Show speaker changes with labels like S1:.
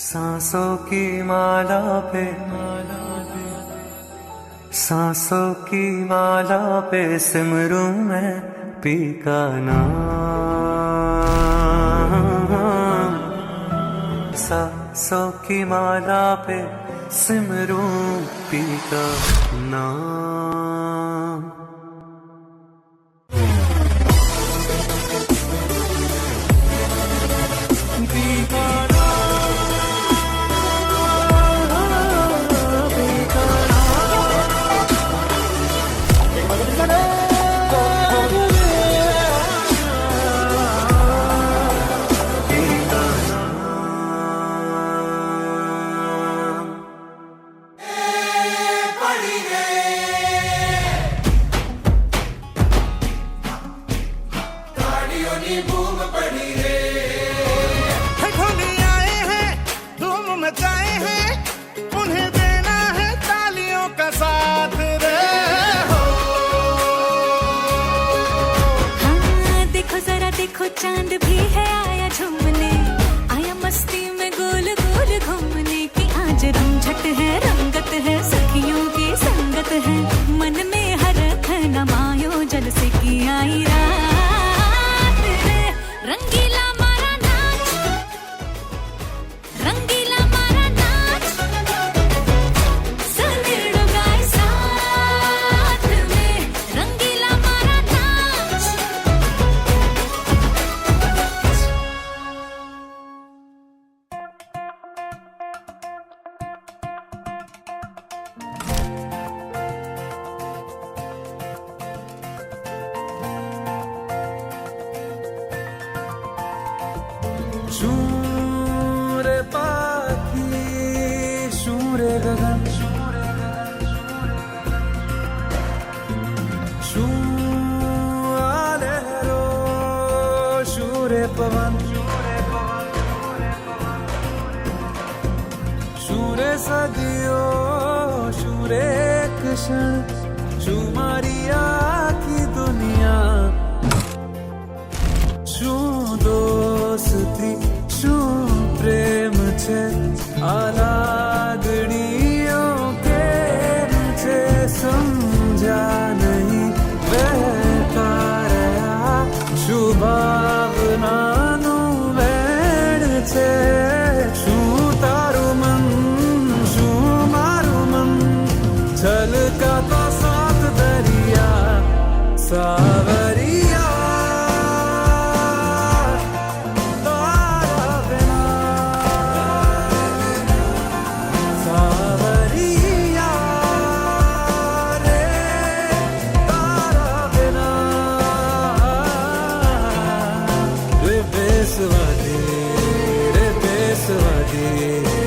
S1: सांसों की माला पे सांसों की माला पे सिमरूं मैं पी का नाम। सांसों की माला पे सिमरूं पी का नाम।
S2: देखो चांद भी है आया झूमने, आया मस्ती में गोल गोल घूमने की। आज रमझट है, रंगत है, सखियों की संगत है, मन में हरख न मायो जल से की आई रात रे। रंगीला मारा नाच, रंगीला मारा नाच, सनेड़ो गाए साथ में, रंगीला मारा नाच।
S1: शूरे पाखी शूरे गगन लहरो शूरे पवन शूरे सदियों शूरे क्षण शू मारिया की दुनिया शू दोस्ती शू प्रेम छे आलागणियों के मुझे समझा नहीं बेकारा शू भावनानु वेण छे शू तारू मन शू मारू मन छलका तो साथ दरिया सावरिया रे बेसवादी